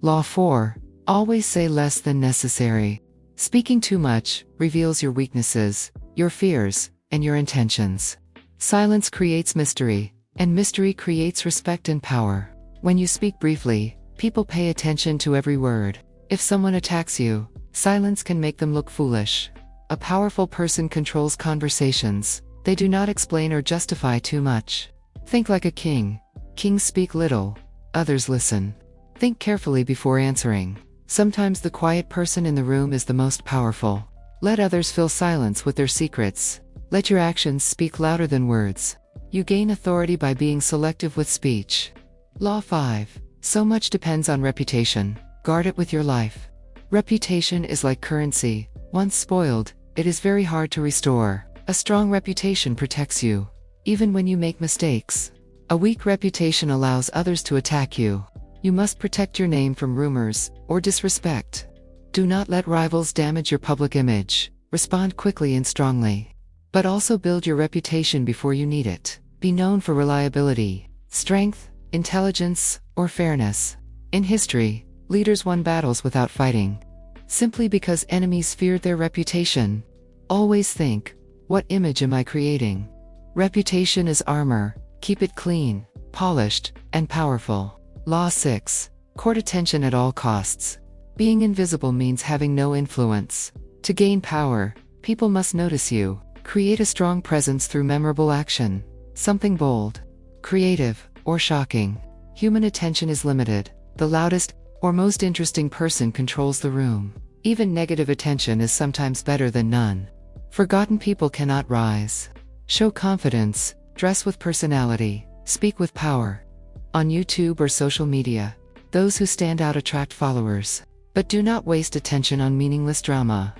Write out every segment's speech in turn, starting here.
Law 4. Always say less than necessary. Speaking too much reveals your weaknesses, your fears, and your intentions. Silence creates mystery, and mystery creates respect and power. When you speak briefly, people pay attention to every word. If someone attacks you, silence can make them look foolish. A powerful person controls conversations. They do not explain or justify too much. Think like a king. Kings speak little, others listen. Think carefully before answering. Sometimes the quiet person in the room is the most powerful. Let others fill silence with their secrets. Let your actions speak louder than words. You gain authority by being selective with speech. Law 5. So much depends on reputation. Guard it with your life. Reputation is like currency. Once spoiled, it is very hard to restore. A strong reputation protects you, even when you make mistakes. A weak reputation allows others to attack you. You must protect your name from rumors or disrespect. Do not let rivals damage your public image. Respond quickly and strongly. But also build your reputation before you need it. Be known for reliability, strength, intelligence, or fairness. In history, leaders won battles without fighting, simply because enemies feared their reputation. Always think, what image am I creating? Reputation is armor. Keep it clean, polished, and powerful. Law 6. Court attention at all costs. Being invisible means having no influence. To gain power, people must notice you. Create a strong presence through memorable action. Something bold, creative, or shocking. Human attention is limited. The loudest or most interesting person controls the room. Even negative attention is sometimes better than none. Forgotten people cannot rise. Show confidence, dress with personality, speak with power. On YouTube or social media, those who stand out attract followers. But do not waste attention on meaningless drama.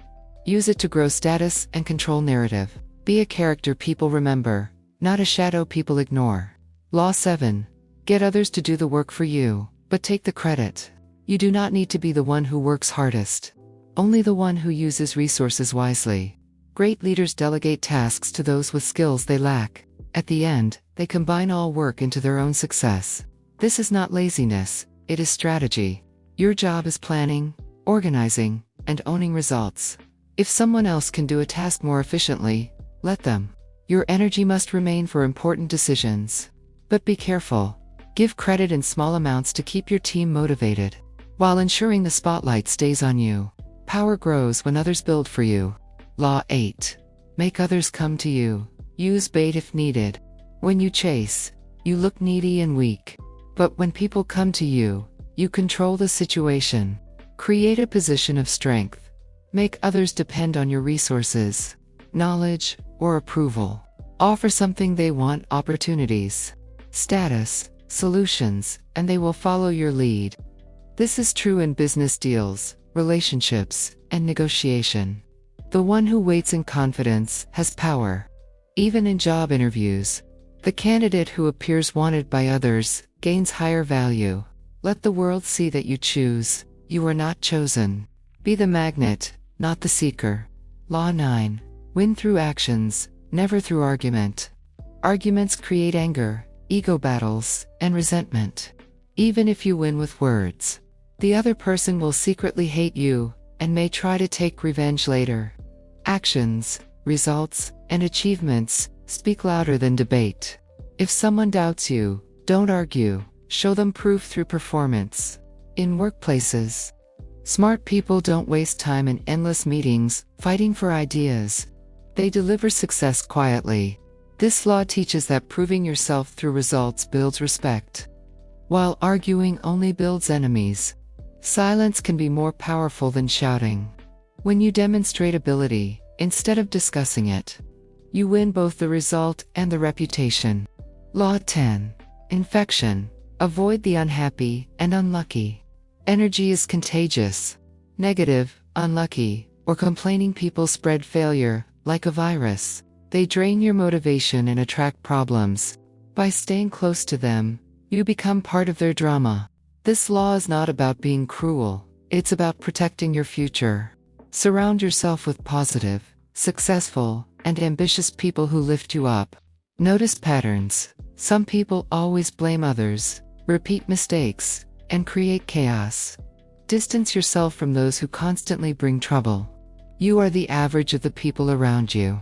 Use it to grow status and control narrative. Be a character people remember, not a shadow people ignore. Law 7. Get others to do the work for you, but take the credit. You do not need to be the one who works hardest. Only the one who uses resources wisely. Great leaders delegate tasks to those with skills they lack. At the end, they combine all work into their own success. This is not laziness, it is strategy. Your job is planning, organizing, and owning results. If someone else can do a task more efficiently, let them. Your energy must remain for important decisions. But be careful. Give credit in small amounts to keep your team motivated, while ensuring the spotlight stays on you. Power grows when others build for you. Law 8. Make others come to you. Use bait if needed. When you chase, you look needy and weak. But when people come to you, you control the situation. Create a position of strength. Make others depend on your resources, knowledge, or approval. Offer something they want: opportunities, status, solutions, and they will follow your lead. This is true in business deals, relationships, and negotiation. The one who waits in confidence has power. Even in job interviews, the candidate who appears wanted by others gains higher value. Let the world see that you choose. You are not chosen. Be the magnet, not the seeker. Law 9. Win through actions, never through argument. Arguments create anger, ego battles, and resentment. Even if you win with words, the other person will secretly hate you and may try to take revenge later. Actions, results, and achievements speak louder than debate. If someone doubts you, don't argue. Show them proof through performance. In workplaces, smart people don't waste time in endless meetings, fighting for ideas. They deliver success quietly. This law teaches that proving yourself through results builds respect, while arguing only builds enemies. Silence can be more powerful than shouting. When you demonstrate ability, instead of discussing it, you win both the result and the reputation. Law 10. Infection. Avoid the unhappy and unlucky. Energy is contagious. Negative, unlucky, or complaining people spread failure, like a virus. They drain your motivation and attract problems. By staying close to them, you become part of their drama. This law is not about being cruel, it's about protecting your future. Surround yourself with positive, successful, and ambitious people who lift you up. Notice patterns. Some people always blame others, repeat mistakes, and create chaos. Distance yourself from those who constantly bring trouble. You are the average of the people around you.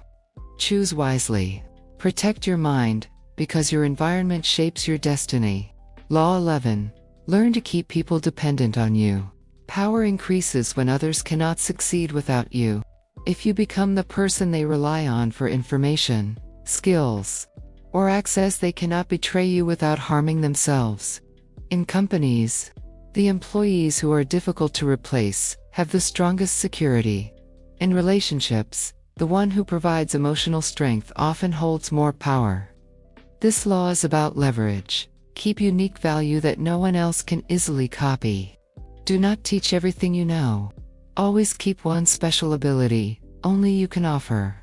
Choose wisely. Protect your mind, because your environment shapes your destiny. Law 11. Learn to keep people dependent on you. Power increases when others cannot succeed without you. If you become the person they rely on for information, skills, or access, they cannot betray you without harming themselves. In companies, the employees who are difficult to replace have the strongest security. In relationships, the one who provides emotional strength often holds more power. This law is about leverage. Keep unique value that no one else can easily copy. Do not teach everything you know. Always keep one special ability only you can offer.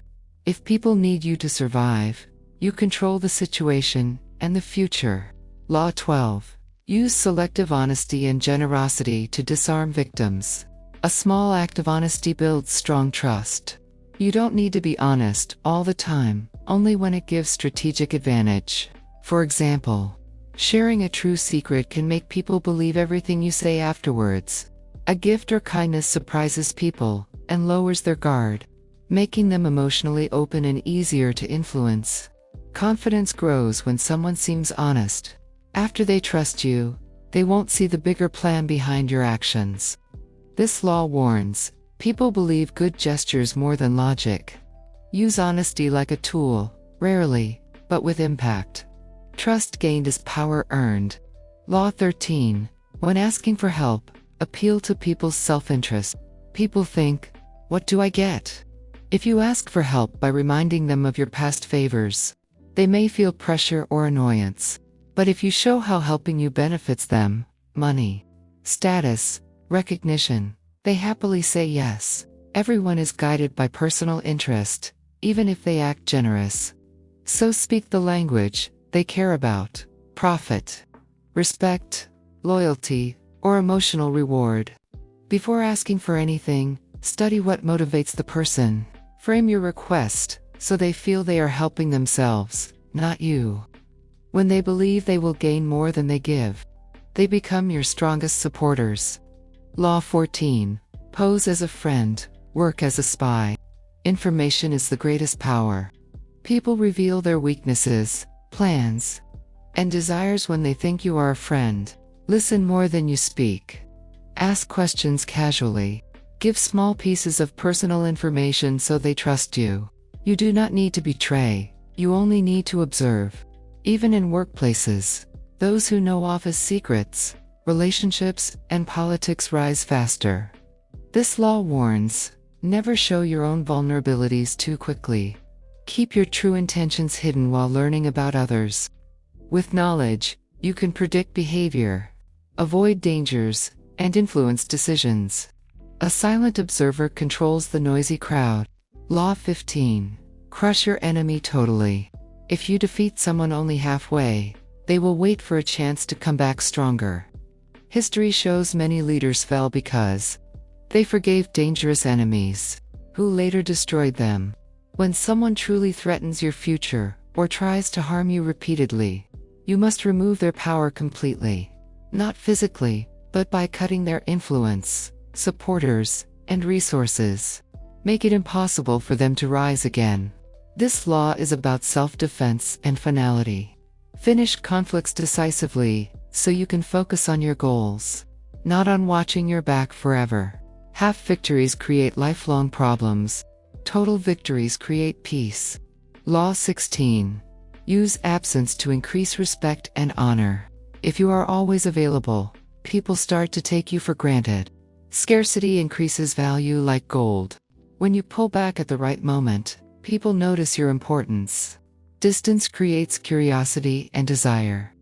If people need you to survive, you control the situation and the future. Law 12. Use selective honesty and generosity to disarm victims. A small act of honesty builds strong trust. You don't need to be honest all the time, only when it gives strategic advantage. For example, sharing a true secret can make people believe everything you say afterwards. A gift or kindness surprises people and lowers their guard, making them emotionally open and easier to influence. Confidence grows when someone seems honest. After they trust you, they won't see the bigger plan behind your actions. This law warns, people believe good gestures more than logic. Use honesty like a tool, rarely, but with impact. Trust gained is power earned. Law 13. When asking for help, appeal to people's self-interest. People think, what do I get? If you ask for help by reminding them of your past favors, they may feel pressure or annoyance. But if you show how helping you benefits them, money, status, recognition, they happily say yes. Everyone is guided by personal interest, even if they act generous. So speak the language they care about: profit, respect, loyalty, or emotional reward. Before asking for anything, study what motivates the person. Frame your request so they feel they are helping themselves, not you. When they believe they will gain more than they give, they become your strongest supporters. Law 14. Pose as a friend, work as a spy. Information is the greatest power. People reveal their weaknesses, plans, and desires when they think you are a friend. Listen more than you speak. Ask questions casually. Give small pieces of personal information so they trust you. You do not need to betray, you only need to observe. Even in workplaces, those who know office secrets, relationships, and politics rise faster. This law warns, never show your own vulnerabilities too quickly. Keep your true intentions hidden while learning about others. With knowledge, you can predict behavior, avoid dangers, and influence decisions. A silent observer controls the noisy crowd. Law 15. Crush your enemy totally. If you defeat someone only halfway, they will wait for a chance to come back stronger. History shows many leaders fell because they forgave dangerous enemies, who later destroyed them. When someone truly threatens your future, or tries to harm you repeatedly, you must remove their power completely. Not physically, but by cutting their influence, supporters, and resources. Make it impossible for them to rise again. This law is about self-defense and finality. Finish conflicts decisively, so you can focus on your goals, not on watching your back forever. Half victories create lifelong problems. Total victories create peace. Law 16. Use absence to increase respect and honor. If you are always available, people start to take you for granted. Scarcity increases value like gold. When you pull back at the right moment, people notice your importance. Distance creates curiosity and desire.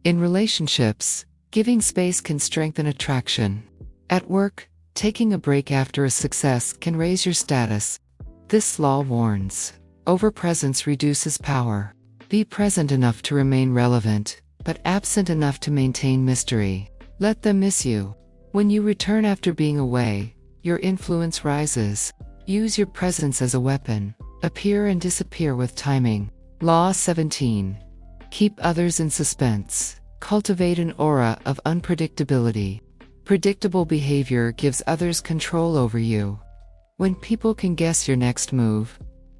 In relationships, giving space can strengthen attraction. At work, taking a break after a success can raise your status. This law warns, overpresence reduces power. Be present enough to remain relevant, but absent enough to maintain mystery. Let them miss you. When you return after being away, your influence rises. Use your presence as a weapon. Appear and disappear with timing. Law 17. Keep others in suspense. Cultivate an aura of unpredictability. Predictable behavior gives others control over you. When people can guess your next move,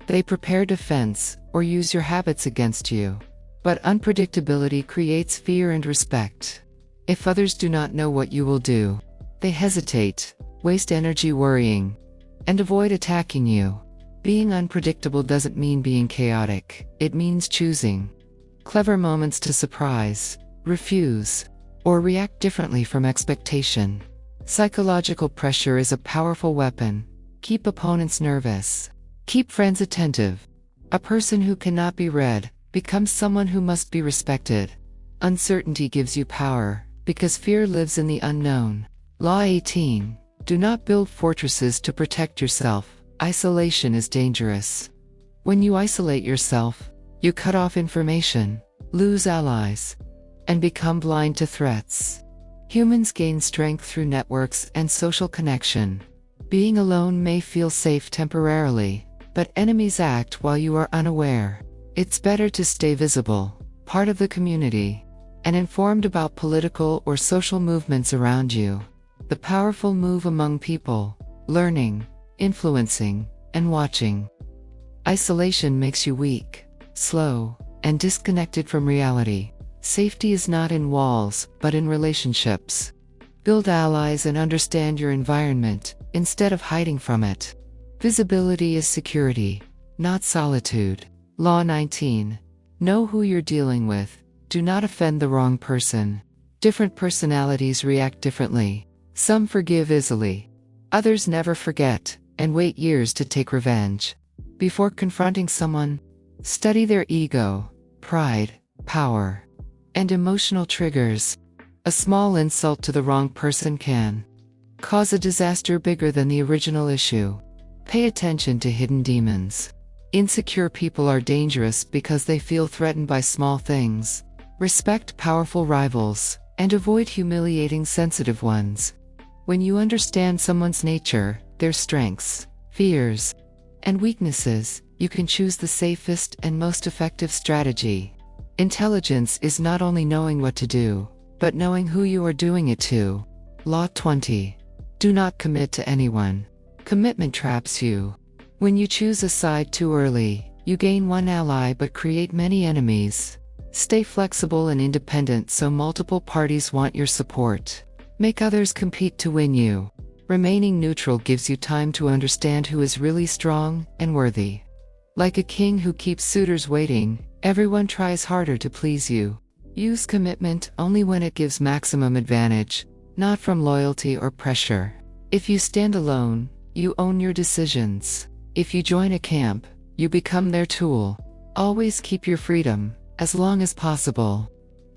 they prepare defense or use your habits against you. But unpredictability creates fear and respect. If others do not know what you will do, they hesitate, waste energy worrying, and avoid attacking you. Being unpredictable doesn't mean being chaotic, it means choosing clever moments to surprise, refuse, or react differently from expectation. Psychological pressure is a powerful weapon. Keep opponents nervous. Keep friends attentive. A person who cannot be read becomes someone who must be respected. Uncertainty gives you power, because fear lives in the unknown. Law 18. Do not build fortresses to protect yourself. Isolation is dangerous. When you isolate yourself, you cut off information, lose allies, and become blind to threats. Humans gain strength through networks and social connection. Being alone may feel safe temporarily, but enemies act while you are unaware. It's better to stay visible, part of the community, and informed about political or social movements around you. The powerful move among people, learning, influencing, and watching. Isolation makes you weak, slow, and disconnected from reality. Safety is not in walls, but in relationships. Build allies and understand your environment, instead of hiding from it. Visibility is security, not solitude. Law 19. Know who you're dealing with. Do not offend the wrong person. Different personalities react differently. Some forgive easily. Others never forget, and wait years to take revenge. Before confronting someone, study their ego, pride, power, and emotional triggers. A small insult to the wrong person can cause a disaster bigger than the original issue. Pay attention to hidden demons. Insecure people are dangerous because they feel threatened by small things. Respect powerful rivals, and avoid humiliating sensitive ones. When you understand someone's nature, their strengths, fears, and weaknesses, you can choose the safest and most effective strategy. Intelligence is not only knowing what to do, but knowing who you are doing it to. Law 20. Do not commit to anyone. Commitment traps you. When you choose a side too early, you gain one ally but create many enemies. Stay flexible and independent so multiple parties want your support. Make others compete to win you. Remaining neutral gives you time to understand who is really strong and worthy. Like a king who keeps suitors waiting, everyone tries harder to please you. Use commitment only when it gives maximum advantage, not from loyalty or pressure. If you stand alone, you own your decisions. If you join a camp, you become their tool. Always keep your freedom, as long as possible.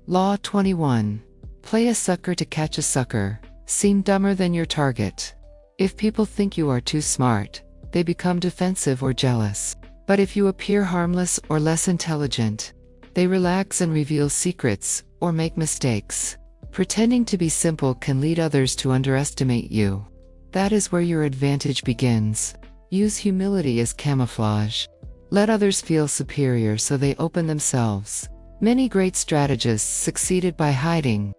Law 21. Play a sucker to catch a sucker. Seem dumber than your target. If people think you are too smart, they become defensive or jealous. But if you appear harmless or less intelligent, they relax and reveal secrets or make mistakes. Pretending to be simple can lead others to underestimate you. That is where your advantage begins. Use humility as camouflage. Let others feel superior so they open themselves. Many great strategists succeeded by hiding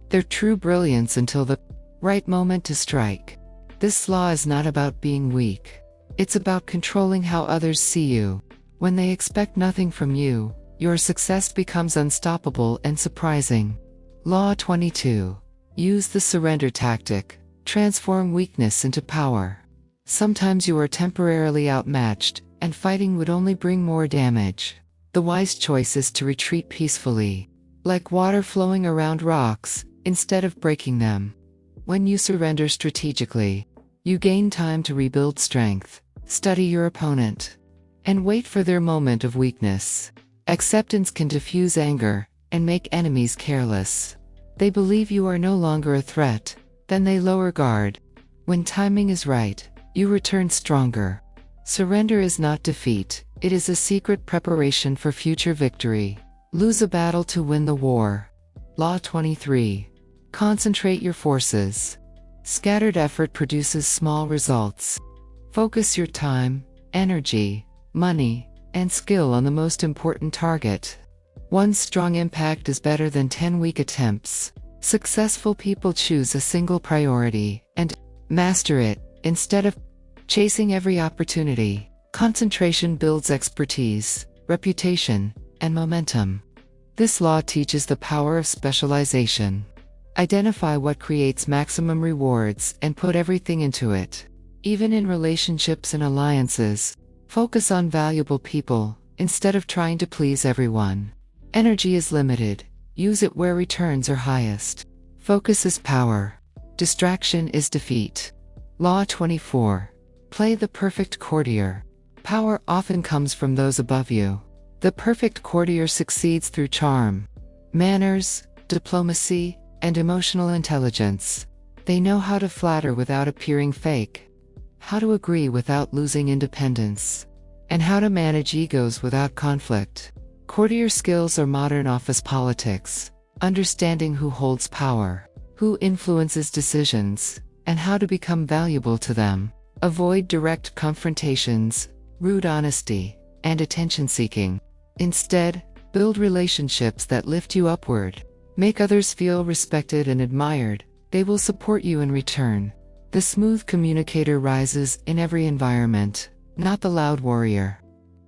their true brilliance until the right moment to strike. This law is not about being weak. It's about controlling how others see you. When they expect nothing from you, your success becomes unstoppable and surprising. Law 22. Use the surrender tactic. Transform weakness into power. Sometimes you are temporarily outmatched, and fighting would only bring more damage. The wise choice is to retreat peacefully, like water flowing around rocks, instead of breaking them. When you surrender strategically, you gain time to rebuild strength. Study your opponent, and wait for their moment of weakness. Acceptance can diffuse anger and make enemies careless. They believe you are no longer a threat, then they lower guard. When timing is right, you return stronger. Surrender is not defeat, it is a secret preparation for future victory. Lose a battle to win the war. Law 23. Concentrate your forces. Scattered effort produces small results. Focus your time, energy, money, and skill on the most important target. One strong impact is better than 10 weak attempts. Successful people choose a single priority and master it instead of chasing every opportunity. Concentration builds expertise, reputation, and momentum. This law teaches the power of specialization. Identify what creates maximum rewards and put everything into it. Even in relationships and alliances, focus on valuable people instead of trying to please everyone. Energy is limited. Use it where returns are highest. Focus is power. Distraction is defeat. Law 24. Play the perfect courtier. Power often comes from those above you. The perfect courtier succeeds through charm, manners, diplomacy, and emotional intelligence. They know how to flatter without appearing fake, how to agree without losing independence, and how to manage egos without conflict. Courtier skills are modern office politics, understanding who holds power, who influences decisions, and how to become valuable to them. Avoid direct confrontations, rude honesty, and attention-seeking. Instead, build relationships that lift you upward. Make others feel respected and admired. They will support you in return. The smooth communicator rises in every environment, not the loud warrior.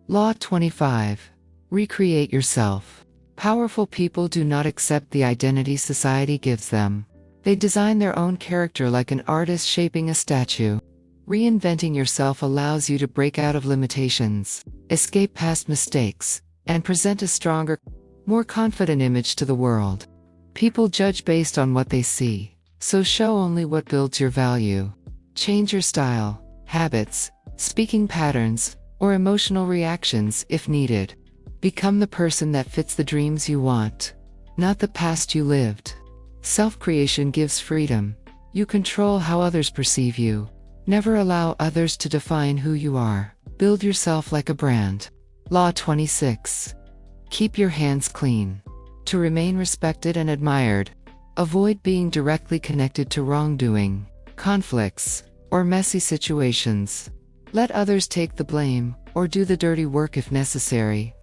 Law 25. Recreate yourself. Powerful people do not accept the identity society gives them. They design their own character like an artist shaping a statue. Reinventing yourself allows you to break out of limitations, escape past mistakes, and present a stronger, more confident image to the world. People judge based on what they see, so show only what builds your value. Change your style, habits, speaking patterns, or emotional reactions if needed. Become the person that fits the dreams you want, not the past you lived. Self-creation gives freedom. You control how others perceive you. Never allow others to define who you are. Build yourself like a brand. Law 26. Keep your hands clean. To remain respected and admired, avoid being directly connected to wrongdoing, conflicts, or messy situations. Let others take the blame or do the dirty work if necessary.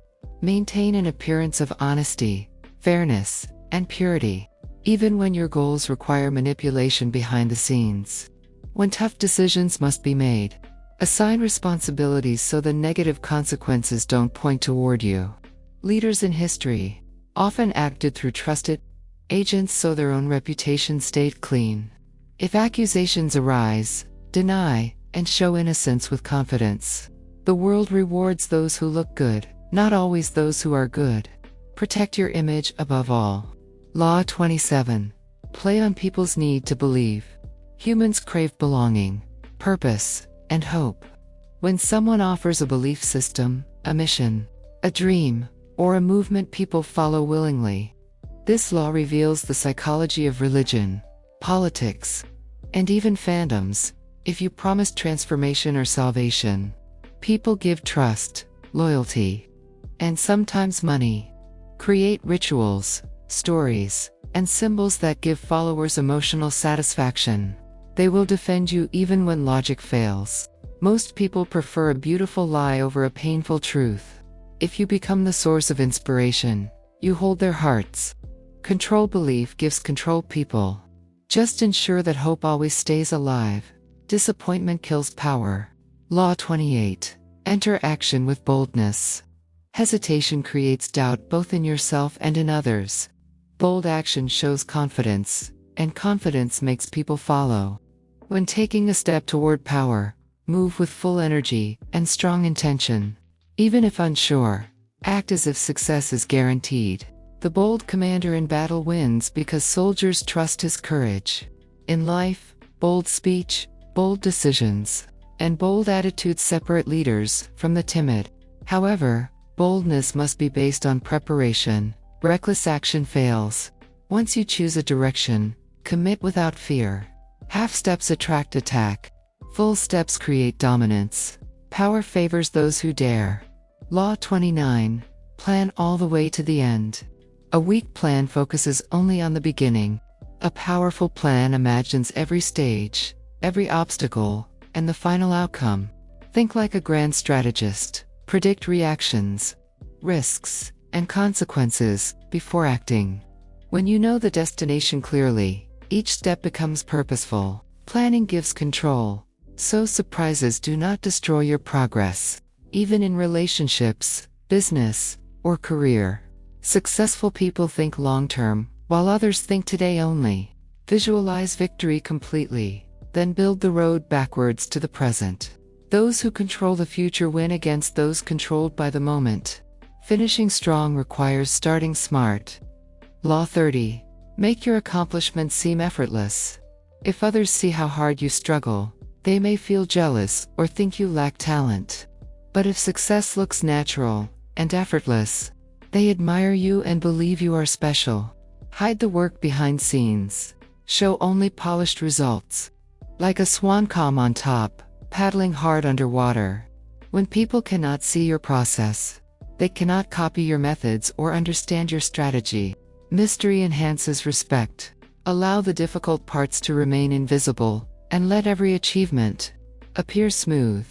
Maintain an appearance of honesty, fairness, and purity, even when your goals require manipulation behind the scenes. When tough decisions must be made, assign responsibilities so the negative consequences don't point toward you. Leaders in history often acted through trusted agents so their own reputation stayed clean. If accusations arise, deny and show innocence with confidence. The world rewards those who look good, not always those who are good. Protect your image above all. Law 27. Play on people's need to believe. Humans crave belonging, purpose, and hope. When someone offers a belief system, a mission, a dream, or a movement, people follow willingly. This law reveals the psychology of religion, politics, and even fandoms. If you promise transformation or salvation, people give trust, loyalty, and sometimes money. Create rituals, stories, and symbols that give followers emotional satisfaction. They will defend you even when logic fails. Most people prefer a beautiful lie over a painful truth. If you become the source of inspiration, you hold their hearts. Control belief gives control people. Just ensure that hope always stays alive. Disappointment kills power. Law 28. Enter action with boldness. Hesitation creates doubt both in yourself and in others. Bold action shows confidence, and confidence makes people follow. When taking a step toward power, move with full energy and strong intention. Even if unsure, act as if success is guaranteed. The bold commander in battle wins because soldiers trust his courage. In life, bold speech, bold decisions, and bold attitudes separate leaders from the timid. However, boldness must be based on preparation. Reckless action fails. Once you choose a direction, commit without fear. Half steps attract attack. Full steps create dominance. Power favors those who dare. Law 29. Plan all the way to the end. A weak plan focuses only on the beginning. A powerful plan imagines every stage, every obstacle, and the final outcome. Think like a grand strategist. Predict reactions, risks, and consequences before acting. When you know the destination clearly, each step becomes purposeful. Planning gives control, so surprises do not destroy your progress. Even in relationships, business, or career, successful people think long-term, while others think today only. Visualize victory completely, then build the road backwards to the present. Those who control the future win against those controlled by the moment. Finishing strong requires starting smart. Law 30. Make your accomplishments seem effortless. If others see how hard you struggle, they may feel jealous or think you lack talent. But if success looks natural and effortless, they admire you and believe you are special. Hide the work behind scenes. Show only polished results. Like a swan calm on top, paddling hard underwater. When people cannot see your process, they cannot copy your methods or understand your strategy. Mystery enhances respect. Allow the difficult parts to remain invisible, and let every achievement appear smooth,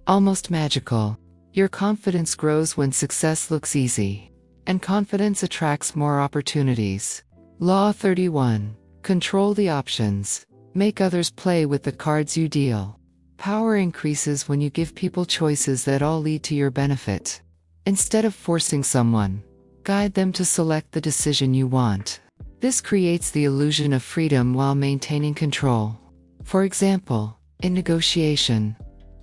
almost magical. Your confidence grows when success looks easy, and confidence attracts more opportunities. Law 31. Control the options. Make others play with the cards you deal. Power increases when you give people choices that all lead to your benefit. Instead of forcing someone, guide them to select the decision you want. This creates the illusion of freedom while maintaining control. For example, in negotiation,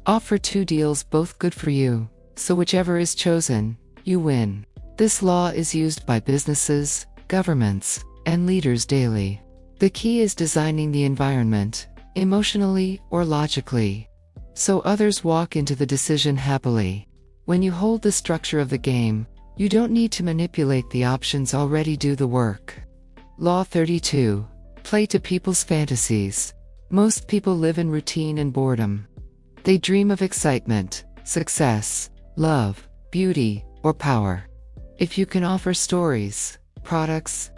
offer two deals both good for you, so whichever is chosen, you win. This law is used by businesses, governments, and leaders daily. The key is designing the environment, emotionally or logically, so others walk into the decision happily. When you hold the structure of the game, you don't need to manipulate the options, already do the work. Law 32. Play to people's fantasies. Most people live in routine and boredom. They dream of excitement, success, love, beauty, or power. If you can offer stories, products,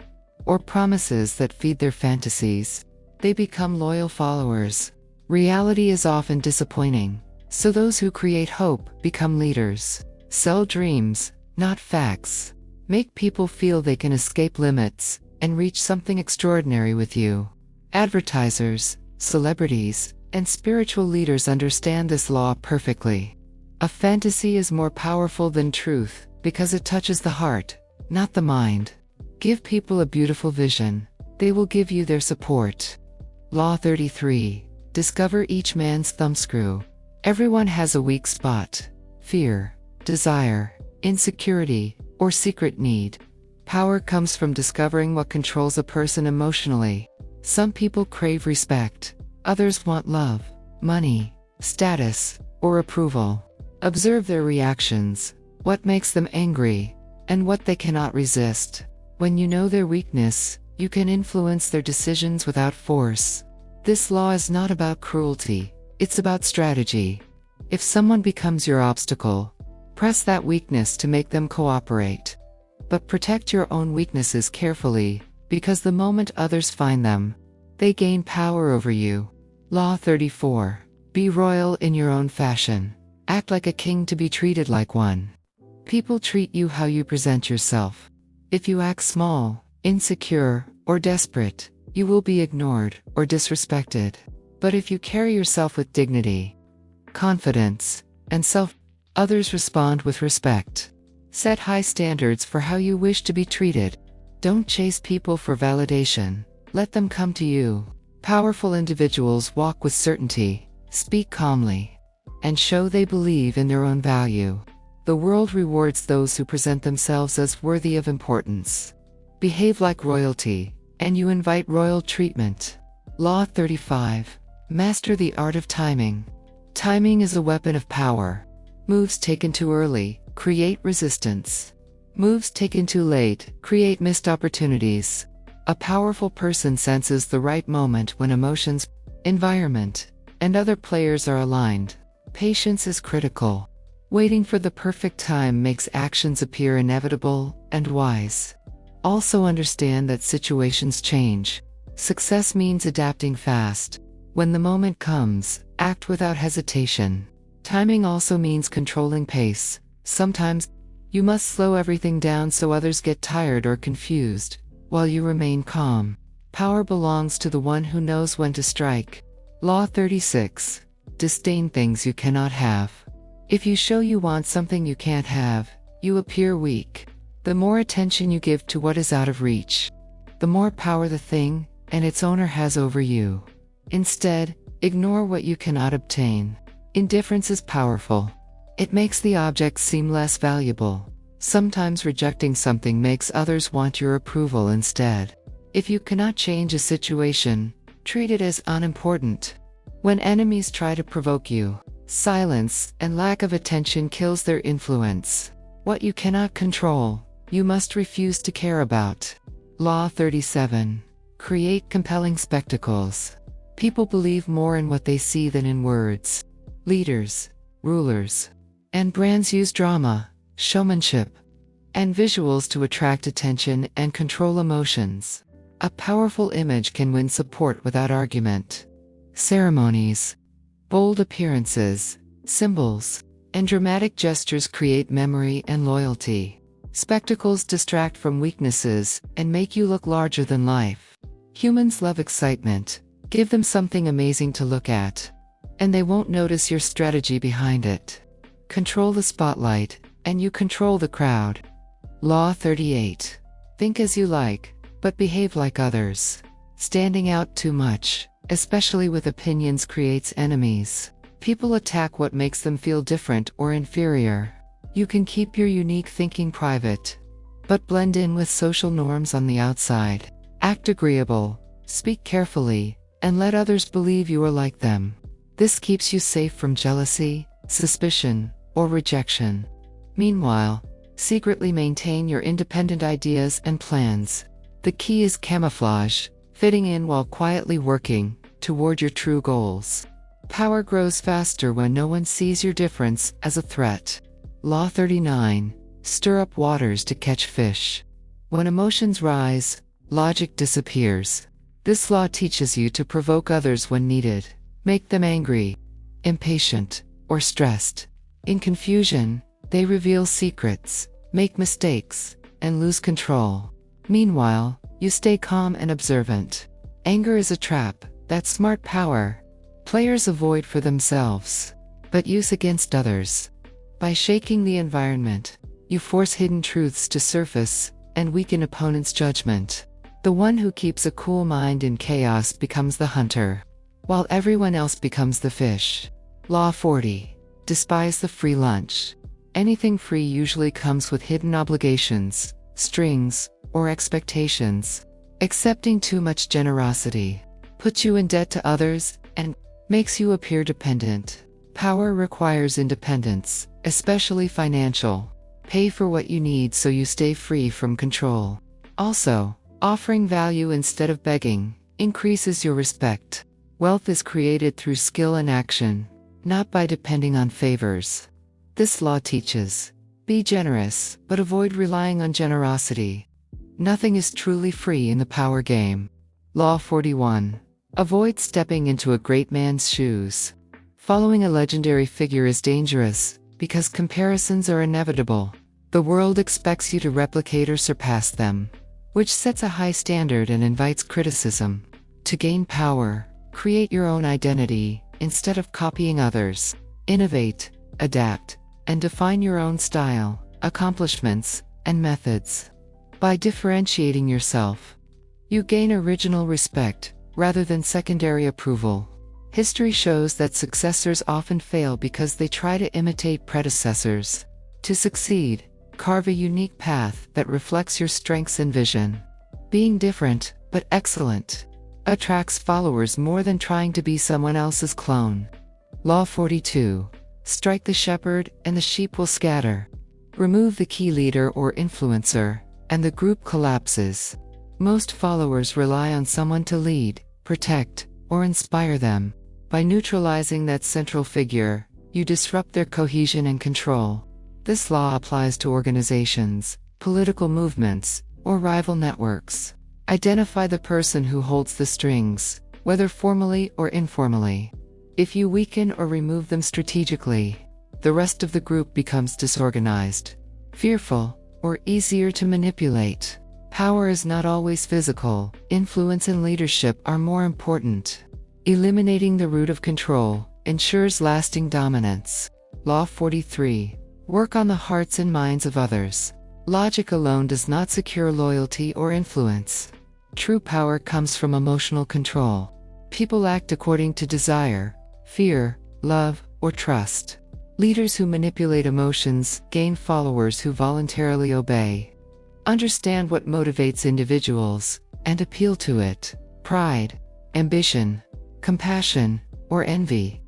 or promises that feed their fantasies, they become loyal followers. Reality is often disappointing, so those who create hope become leaders. Sell dreams, not facts. Make people feel they can escape limits and reach something extraordinary with you. Advertisers, celebrities, and spiritual leaders understand this law perfectly. A fantasy is more powerful than truth because it touches the heart, not the mind. Give people a beautiful vision, they will give you their support. Law 33. Discover each man's thumbscrew. Everyone has a weak spot: fear, desire, insecurity, or secret need. Power comes from discovering what controls a person emotionally. Some people crave respect, others want love, money, status, or approval. Observe their reactions, what makes them angry, and what they cannot resist. When you know their weakness, you can influence their decisions without force. This law is not about cruelty, it's about strategy. If someone becomes your obstacle, press that weakness to make them cooperate. But protect your own weaknesses carefully, because the moment others find them, they gain power over you. Law 34. Be royal in your own fashion. Act like a king to be treated like one. People treat you how you present yourself. If you act small, insecure, or desperate, you will be ignored or disrespected. But if you carry yourself with dignity, confidence, and others respond with respect. Set high standards for how you wish to be treated. Don't chase people for validation. Let them come to you. Powerful individuals walk with certainty, speak calmly, and show they believe in their own value. The world rewards those who present themselves as worthy of importance. Behave like royalty, and you invite royal treatment. Law 35. Master the art of timing. Timing is a weapon of power. Moves taken too early create resistance. Moves taken too late create missed opportunities. A powerful person senses the right moment when emotions, environment, and other players are aligned. Patience is critical. Waiting for the perfect time makes actions appear inevitable and wise. Also understand that situations change. Success means adapting fast. When the moment comes, act without hesitation. Timing also means controlling pace. Sometimes, you must slow everything down so others get tired or confused. while you remain calm. Power belongs to the one who knows when to strike. Law 36. Disdain things you cannot have. If you show you want something you can't have, you appear weak. The more attention you give to what is out of reach, the more power the thing and its owner has over you. Instead, ignore what you cannot obtain. Indifference is powerful. It makes the object seem less valuable. Sometimes rejecting something makes others want your approval instead. If you cannot change a situation, treat it as unimportant. When enemies try to provoke you, silence and lack of attention kills their influence. What you cannot control, you must refuse to care about. Law 37. Create compelling spectacles. People believe more in what they see than in words. Leaders, rulers, and brands use drama, showmanship, and visuals to attract attention and control emotions. A powerful image can win support without argument. Ceremonies, bold appearances, symbols, and dramatic gestures create memory and loyalty. Spectacles distract from weaknesses and make you look larger than life. Humans love excitement. Give them something amazing to look at, and they won't notice your strategy behind it. Control the spotlight, and you control the crowd. Law 38. Think as you like, but behave like others. Standing out too much, especially with opinions, creates enemies. People attack what makes them feel different or inferior. You can keep your unique thinking private, but blend in with social norms on the outside. Act agreeable, speak carefully, and let others believe you are like them. This keeps you safe from jealousy, suspicion, or rejection. Meanwhile, secretly maintain your independent ideas and plans. The key is camouflage, fitting in while quietly working toward your true goals. Power grows faster when no one sees your difference as a threat. Law 39. Stir up waters to catch fish. When emotions rise, logic disappears. This law teaches you to provoke others when needed. Make them angry, impatient, or stressed. In confusion, they reveal secrets, make mistakes, and lose control. Meanwhile, you stay calm and observant. Anger is a trap that smart power players avoid for themselves, but use against others. By shaking the environment, you force hidden truths to surface and weaken opponents' judgment. The one who keeps a cool mind in chaos becomes the hunter, while everyone else becomes the fish. Law 40. Despise the free lunch. Anything free usually comes with hidden obligations, strings, or expectations. Accepting too much generosity puts you in debt to others and makes you appear dependent. Power requires independence, especially financial. Pay for what you need so you stay free from control. Also, offering value instead of begging increases your respect. Wealth is created through skill and action, not by depending on favors. This law teaches, be generous, but avoid relying on generosity. Nothing is truly free in the power game. Law 41. Avoid stepping into a great man's shoes. Following a legendary figure is dangerous, because comparisons are inevitable. The world expects you to replicate or surpass them, which sets a high standard and invites criticism. To gain power, create your own identity, instead of copying others. Innovate, adapt, and define your own style, accomplishments, and methods. By differentiating yourself, you gain original respect, rather than secondary approval. History shows that successors often fail because they try to imitate predecessors. To succeed, carve a unique path that reflects your strengths and vision. Being different, but excellent, attracts followers more than trying to be someone else's clone. Law 42. Strike the shepherd and the sheep will scatter. Remove the key leader or influencer, and the group collapses. Most followers rely on someone to lead, protect, or inspire them. By neutralizing that central figure, you disrupt their cohesion and control. This law applies to organizations, political movements, or rival networks. Identify the person who holds the strings, whether formally or informally. If you weaken or remove them strategically, the rest of the group becomes disorganized, fearful, or easier to manipulate. Power is not always physical. Influence and leadership are more important. Eliminating the root of control ensures lasting dominance. Law 43. Work on the hearts and minds of others. Logic alone does not secure loyalty or influence. True power comes from emotional control. People act according to desire, fear, love, or trust. Leaders who manipulate emotions gain followers who voluntarily obey. Understand what motivates individuals and appeal to it: pride, ambition, compassion, or envy.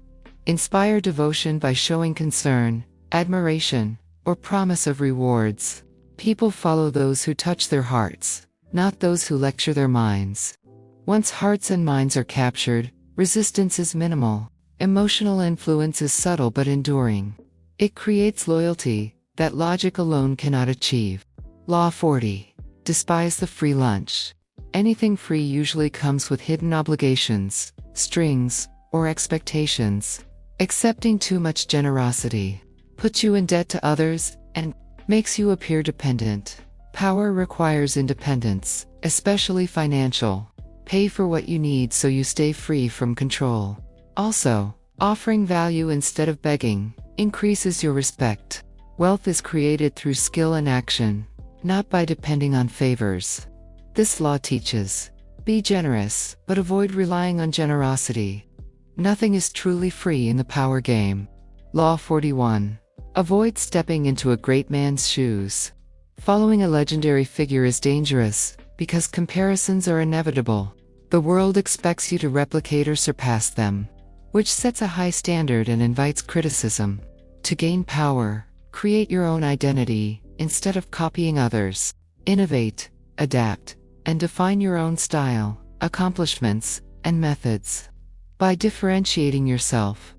Inspire devotion by showing concern, admiration, or promise of rewards. People follow those who touch their hearts, not those who lecture their minds. Once hearts and minds are captured, resistance is minimal. Emotional influence is subtle but enduring. It creates loyalty that logic alone cannot achieve. Law 40. Despise the free lunch. Anything free usually comes with hidden obligations, strings, or expectations. Accepting too much generosity puts you in debt to others and makes you appear dependent. Power requires independence, especially financial. Pay for what you need so you stay free from control. Also, offering value instead of begging increases your respect. Wealth is created through skill and action, not by depending on favors. This law teaches: be generous, but avoid relying on generosity. Nothing is truly free in the power game. Law 41. Avoid stepping into a great man's shoes. Following a legendary figure is dangerous because comparisons are inevitable. The world expects you to replicate or surpass them, which sets a high standard and invites criticism. To gain power, create your own identity instead of copying others. Innovate, adapt, and define your own style, accomplishments, and methods. By differentiating yourself,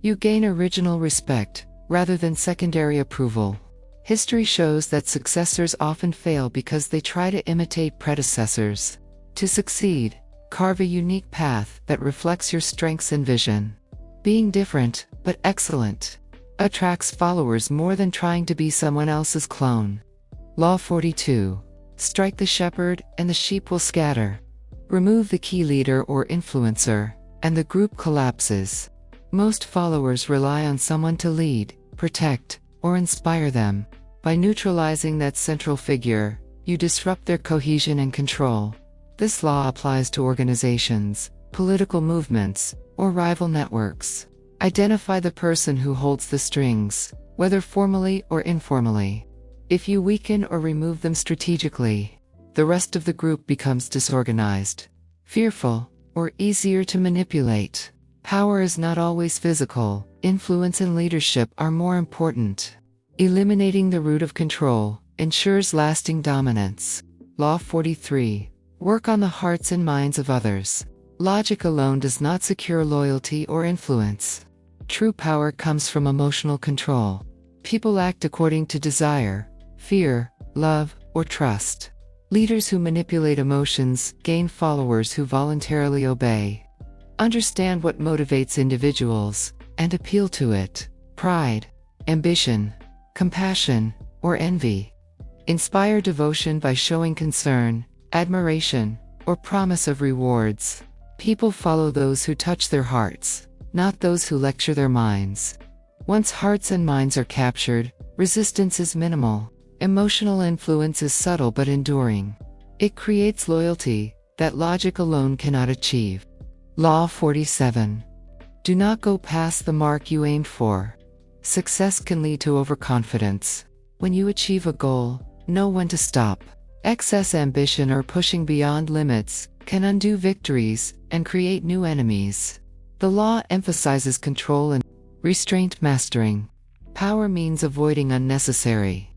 you gain original respect rather than secondary approval. History shows that successors often fail because they try to imitate predecessors. To succeed, carve a unique path that reflects your strengths and vision. Being different, but excellent, attracts followers more than trying to be someone else's clone. Law 42. Strike the shepherd, and the sheep will scatter. Remove the key leader or influencer, and the group collapses. Most followers rely on someone to lead, protect, or inspire them. By neutralizing that central figure, you disrupt their cohesion and control. This law applies to organizations, political movements, or rival networks. Identify the person who holds the strings, whether formally or informally. If you weaken or remove them strategically, the rest of the group becomes disorganized, fearful, or easier to manipulate. Power is not always physical. Influence and leadership are more important. Eliminating the root of control ensures lasting dominance. Law 43. Work on the hearts and minds of others. Logic alone does not secure loyalty or influence. True power comes from emotional control. People act according to desire, fear, love, or trust. Leaders who manipulate emotions gain followers who voluntarily obey. Understand what motivates individuals and appeal to it: pride, ambition, compassion, or envy. Inspire devotion by showing concern, admiration, or promise of rewards. People follow those who touch their hearts, not those who lecture their minds. Once hearts and minds are captured, resistance is minimal. Emotional influence is subtle but enduring. It creates loyalty that logic alone cannot achieve. Law 47. Do not go past the mark you aimed for. Success can lead to overconfidence. When you achieve a goal, know when to stop. Excess ambition or pushing beyond limits can undo victories and create new enemies. The law emphasizes control and restraint mastering. Power means avoiding unnecessary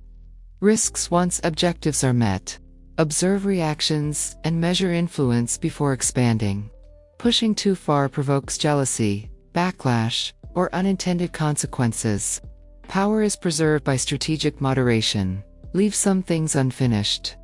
risks once objectives are met. Observe reactions and measure influence before expanding. Pushing too far provokes jealousy, backlash, or unintended consequences. Power is preserved by strategic moderation. Leave some things unfinished.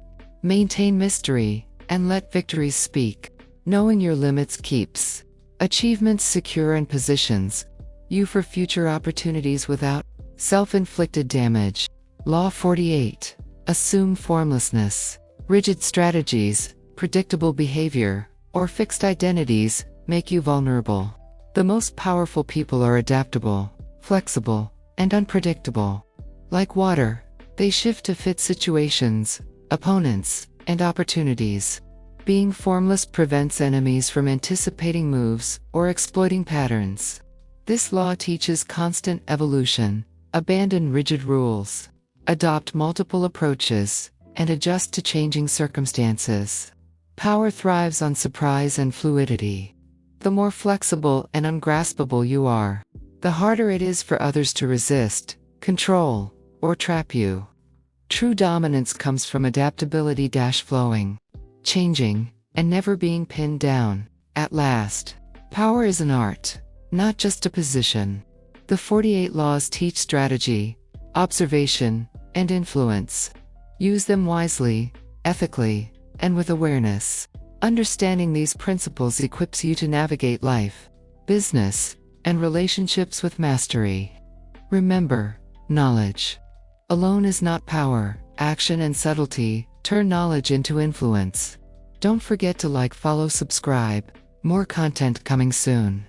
Maintain mystery, and let victories speak. Knowing your limits keeps achievements secure and positions you for future opportunities without self-inflicted damage. Law 48. Assume formlessness. Rigid strategies, predictable behavior, or fixed identities make you vulnerable. The most powerful people are adaptable, flexible, and unpredictable. Like water, they shift to fit situations, opponents, and opportunities. Being formless prevents enemies from anticipating moves or exploiting patterns. This law teaches constant evolution. Abandon rigid rules. Adopt multiple approaches, and adjust to changing circumstances. Power thrives on surprise and fluidity. The more flexible and ungraspable you are, the harder it is for others to resist, control, or trap you. True dominance comes from adaptability-flowing, changing, and never being pinned down. At last, power is an art, not just a position. The 48 laws teach strategy, observation, and influence. Use them wisely, ethically, and with awareness. Understanding these principles equips you to navigate life, business, and relationships with mastery. Remember, knowledge alone is not power. Action and subtlety turn knowledge into influence. Don't forget to like, follow, subscribe. More content coming soon.